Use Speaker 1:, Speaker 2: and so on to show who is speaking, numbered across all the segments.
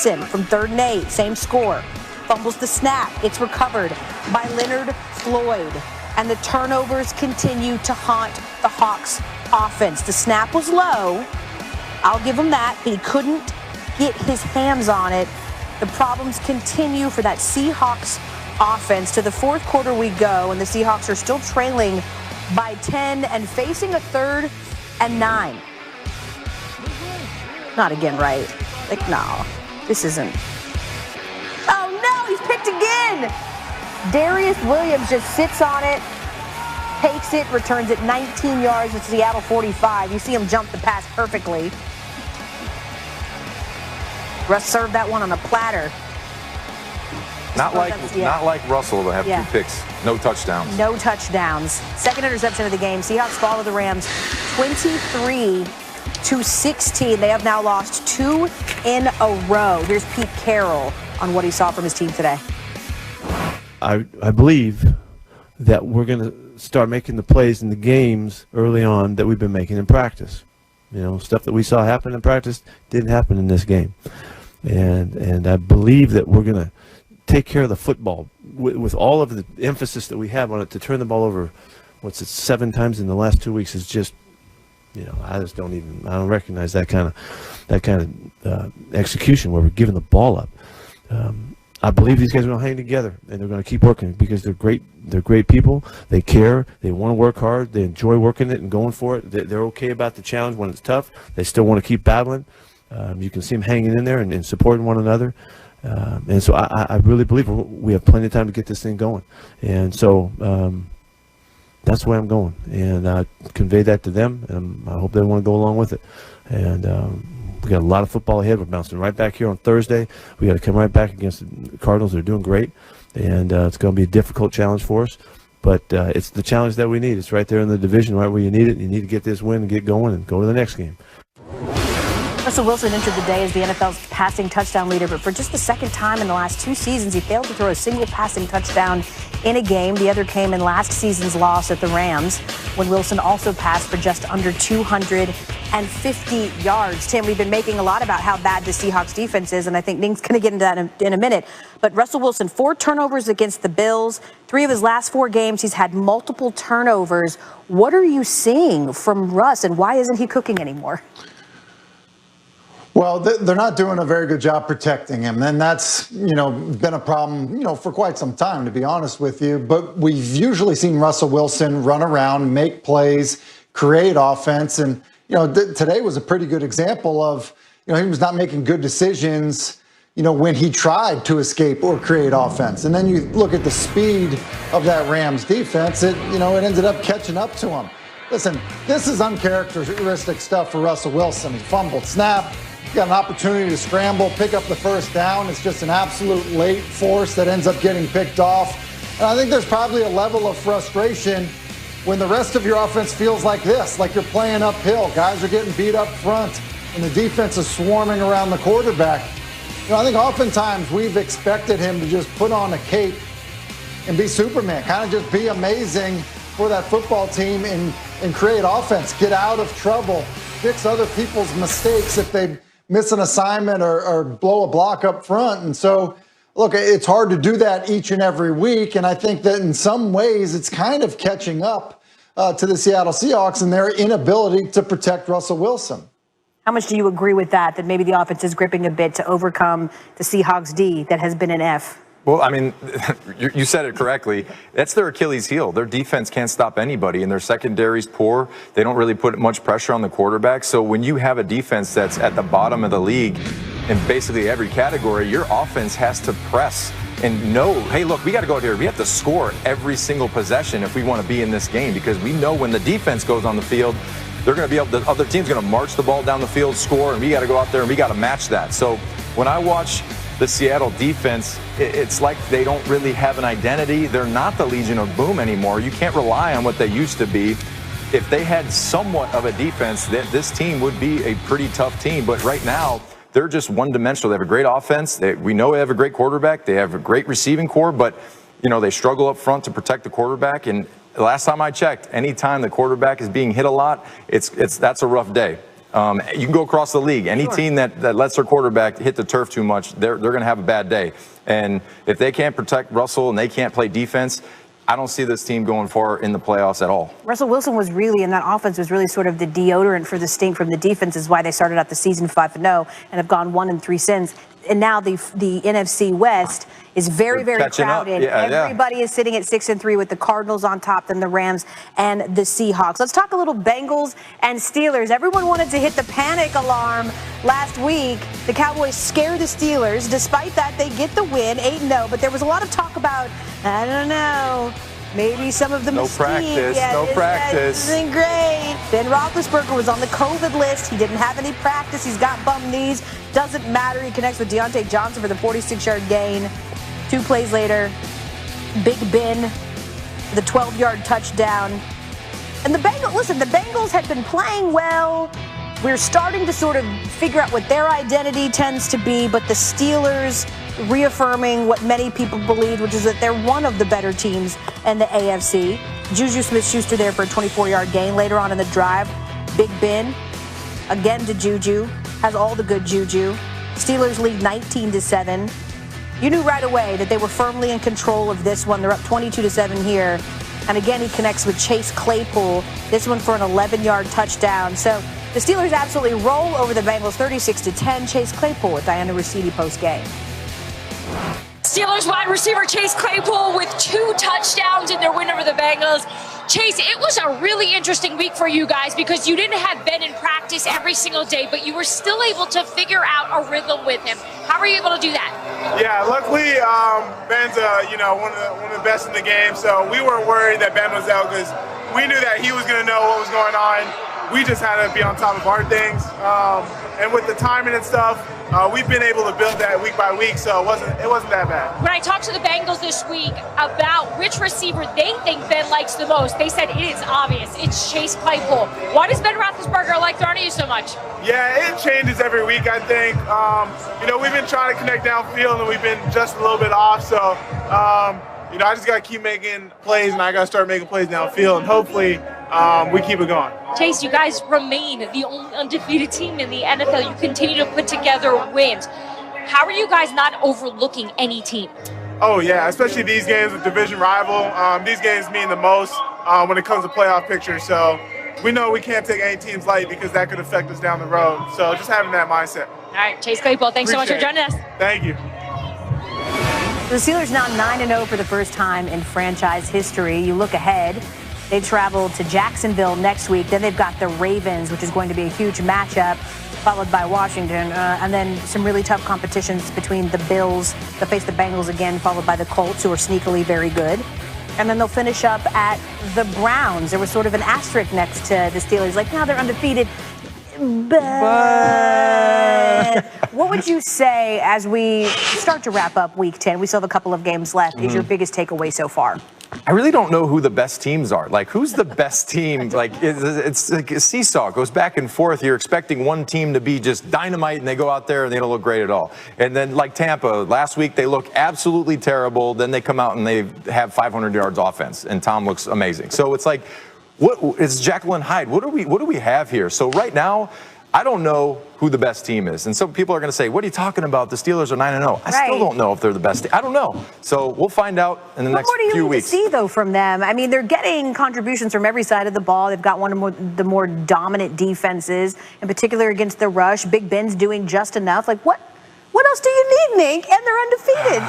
Speaker 1: Wilson from 3rd and 8, same score. Fumbles the snap. It's recovered by Leonard Floyd. And the turnovers continue to haunt the Hawks offense. The snap was low. I'll give him that, but he couldn't get his hands on it. The problems continue for that Seahawks offense. To the fourth quarter we go, and the Seahawks are still trailing by 10 and facing a 3rd and 9. Not again, right? Like, no, this isn't. Oh no, he's picked again. Darius Williams just sits on it, takes it, returns it 19 yards to Seattle 45. You see him jump the pass perfectly. Russ served that one on a platter.
Speaker 2: Not like Russell to have 2 picks, no touchdowns.
Speaker 1: No touchdowns. Second interception of the game. Seahawks fall to the Rams 23-16. They have now lost 2 in a row. Here's Pete Carroll on what he saw from his team today.
Speaker 3: I believe that we're going to start making the plays in the games early on that we've been making in practice. You know, stuff that we saw happen in practice didn't happen in this game. And I believe that we're going to take care of the football with all of the emphasis that we have on it. To turn the ball over, 7 times in the last 2 weeks is just, you know, I don't recognize that kind of execution where we're giving the ball up. I believe these guys are going to hang together and they're going to keep working because they're great. They're great people. They care. They want to work hard. They enjoy working it and going for it. They're okay about the challenge when it's tough. They still want to keep battling. You can see them hanging in there and supporting one another. And so I really believe we have plenty of time to get this thing going. And so that's where I'm going. And I convey that to them, and I hope they want to go along with it. And we got a lot of football ahead. We're bouncing right back here on Thursday. We got to come right back against the Cardinals. They're doing great. And it's going to be a difficult challenge for us. But it's the challenge that we need. It's right there in the division, right where you need it. You need to get this win and get going and go to the next game.
Speaker 1: Russell Wilson entered the day as the NFL's passing touchdown leader, but for just the second time in the last 2 seasons, he failed to throw a single passing touchdown in a game. The other came in last season's loss at the Rams, when Wilson also passed for just under 250 yards. Tim, we've been making a lot about how bad the Seahawks defense is, and I think Ning's going to get into that in a minute. But Russell Wilson, 4 turnovers against the Bills. 3 of his last 4 games, he's had multiple turnovers. What are you seeing from Russ, and why isn't he cooking anymore?
Speaker 4: Well, they're not doing a very good job protecting him, and that's, been a problem, for quite some time, to be honest with you. But we've usually seen Russell Wilson run around, make plays, create offense, and, today was a pretty good example of, he was not making good decisions, when he tried to escape or create offense. And then you look at the speed of that Rams defense, it ended up catching up to him. Listen, this is uncharacteristic stuff for Russell Wilson. He fumbled snap. Got an opportunity to scramble, pick up the first down. It's just an absolute late force that ends up getting picked off. And I think there's probably a level of frustration when the rest of your offense feels like this, like you're playing uphill. Guys are getting beat up front, and the defense is swarming around the quarterback. I think oftentimes we've expected him to just put on a cape and be Superman, kind of just be amazing for that football team and create offense, get out of trouble, fix other people's mistakes if they miss an assignment or blow a block up front. And so, look, it's hard to do that each and every week. And I think that in some ways it's kind of catching up to the Seattle Seahawks and their inability to protect Russell Wilson.
Speaker 1: How much do you agree with that maybe the offense is gripping a bit to overcome the Seahawks D that has been an F?
Speaker 2: Well, I mean, you said it correctly. That's their Achilles heel. Their defense can't stop anybody, and their secondary's poor. They don't really put much pressure on the quarterback. So when you have a defense that's at the bottom of the league in basically every category, your offense has to press and know, hey, look, we got to go out here. We have to score every single possession if we want to be in this game, because we know when the defense goes on the field, they're going to be able. The other team's going to march the ball down the field, score, and we got to go out there and we got to match that. So when I watch the Seattle defense, it's like they don't really have an identity. They're not the Legion of Boom anymore. You can't rely on what they used to be. If they had somewhat of a defense, this team would be a pretty tough team. But right now, they're just one-dimensional. They have a great offense. We know they have a great quarterback. They have a great receiving core, but they struggle up front to protect the quarterback. And the last time I checked, anytime the quarterback is being hit a lot, that's a rough day. You can go across the league. Any team that lets their quarterback hit the turf too much, they're going to have a bad day. And if they can't protect Russell and they can't play defense, I don't see this team going far in the playoffs at all.
Speaker 1: Russell Wilson was really, and that offense was really sort of the deodorant for the stink from the defense, is why they started out the season 5-0 and have gone 1-3 since. And now the NFC West is very, very crowded. Everybody is sitting at 6-3 with the Cardinals on top, then the Rams and the Seahawks. Let's talk a little Bengals and Steelers. Everyone wanted to hit the panic alarm last week. The Cowboys scare the Steelers. Despite that, they get the win, 8-0. But there was a lot of talk about, I don't know, maybe some of the mystique.
Speaker 2: No practice.
Speaker 1: Isn't great. Ben Roethlisberger was on the COVID list. He didn't have any practice. He's got bum knees. Doesn't matter. He connects with Deontay Johnson for the 46-yard gain. 2 plays later, Big Ben, the 12-yard touchdown. And the Bengals had been playing well. We're starting to sort of figure out what their identity tends to be, but the Steelers reaffirming what many people believe, which is that they're one of the better teams in the AFC. Juju Smith-Schuster there for a 24-yard gain. Later on in the drive, Big Ben, again to Juju, has all the good Juju. Steelers lead 19-7. You knew right away that they were firmly in control of this one. They're up 22-7 here. And again, he connects with Chase Claypool, this one for an 11-yard touchdown. So the Steelers absolutely roll over the Bengals 36-10. Chase Claypool with Diana Rosidi post-game.
Speaker 5: Steelers wide receiver Chase Claypool with 2 touchdowns in their win over the Bengals. Chase, it was a really interesting week for you guys because you didn't have Ben in practice every single day, but you were still able to figure out a rhythm with him. How were you able to do that?
Speaker 6: Yeah, luckily Ben's one of the best in the game, so we weren't worried that Ben was out because we knew that he was going to know what was going on. We just had to be on top of our things, and with the timing and stuff, we've been able to build that week by week, so it wasn't that bad.
Speaker 5: When I talked to the Bengals this week about which receiver they think Ben likes the most, they said it is obvious. It's Chase Claypool. Why does Ben Roethlisberger like throwing to you so much?
Speaker 6: Yeah, it changes every week, I think. We've been trying to connect downfield, and we've been just a little bit off, so I just got to keep making plays, and I got to start making plays downfield, and hopefully we keep it going.
Speaker 5: Chase, you guys remain the only undefeated team in the NFL. You continue to put together wins. How are you guys not overlooking any team?
Speaker 6: Oh, yeah, especially these games with division rival. These games mean the most when it comes to playoff picture. So we know we can't take any teams light because that could affect us down the road. So just having that mindset.
Speaker 5: All right, Chase Claypool, thanks so much for joining us.
Speaker 6: Thank you.
Speaker 1: The Steelers now 9-0 for the first time in franchise history. You look ahead. They travel to Jacksonville next week. Then they've got the Ravens, which is going to be a huge matchup, followed by Washington. And then some really tough competitions between the Bills that face the Bengals again, followed by the Colts, who are sneakily very good. And then they'll finish up at the Browns. There was sort of an asterisk next to the Steelers, like, now they're undefeated. But what would you say as we start to wrap up Week 10? We still have a couple of games left. Is your biggest takeaway so far?
Speaker 2: I really don't know who the best teams are. Like, who's the best team? Like, it's like a seesaw. It goes back and forth. You're expecting one team to be just dynamite, and they go out there and they don't look great at all. And then, like Tampa, last week they look absolutely terrible. Then they come out and they have 500 yards offense, and Tom looks amazing. So it's like, what is Jekyll and Hyde? What do we have here? So right now, I don't know who the best team is. And some people are going to say, what are you talking about? The Steelers are 9-0. I still don't know if they're the best team. I don't know. So we'll find out in the next few weeks.
Speaker 1: What more do you need to see, though, from them? I mean, they're getting contributions from every side of the ball. They've got one of the more dominant defenses, in particular against the rush. Big Ben's doing just enough. Like, what else do you need, Nick? And they're undefeated.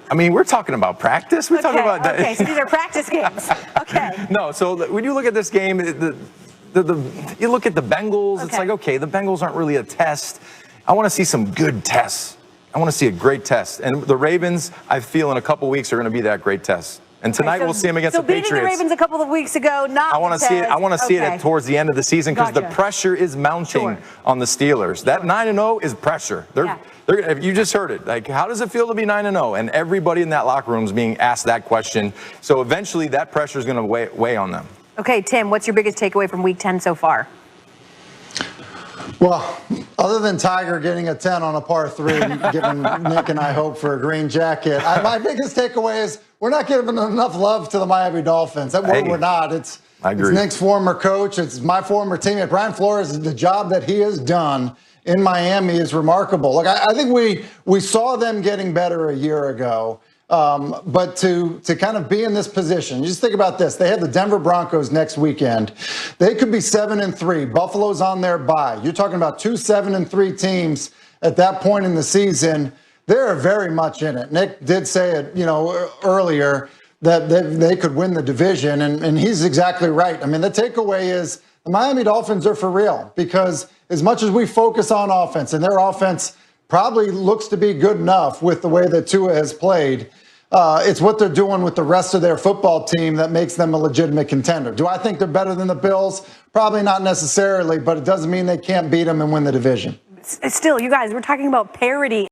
Speaker 2: I mean, we're talking about practice. We're talking about that.
Speaker 1: Okay, so these are practice games. Okay.
Speaker 2: No, so when you look at this game, you look at the Bengals, it's like, okay, the Bengals aren't really a test. I want to see some good tests. I want to see a great test. And the Ravens, I feel in a couple weeks are going to be that great test. And tonight we'll see them against the Patriots.
Speaker 1: So beating the Ravens a couple of weeks ago, not
Speaker 2: I want to see it. I want to see it towards the end of the season because the pressure is mounting on the Steelers. That 9-0 is pressure. You just heard it. Like, how does it feel to be 9-0? And everybody in that locker room is being asked that question. So eventually, that pressure is going to weigh on them.
Speaker 1: Okay, Tim, what's your biggest takeaway from Week 10 so far?
Speaker 4: Well, other than Tiger getting a 10 on a par 3, giving Nick and I hope for a green jacket, my biggest takeaway is we're not giving enough love to the Miami Dolphins. We're not.
Speaker 2: I agree.
Speaker 4: It's Nick's former coach. It's my former teammate. Brian Flores, the job that he has done in Miami is remarkable. Look, I think we saw them getting better a year ago. But to kind of be in this position, just think about this. They have the Denver Broncos next weekend. They could be 7-3. Buffalo's on their bye. You're talking about 2 7-3 teams at that point in the season. They're very much in it. Nick did say it, earlier that they could win the division, and he's exactly right. I mean, the takeaway is the Miami Dolphins are for real, because as much as we focus on offense, and their offense probably looks to be good enough with the way that Tua has played, it's what they're doing with the rest of their football team that makes them a legitimate contender. Do I think they're better than the Bills? Probably not necessarily, but it doesn't mean they can't beat them and win the division.
Speaker 1: Still, you guys, we're talking about parity.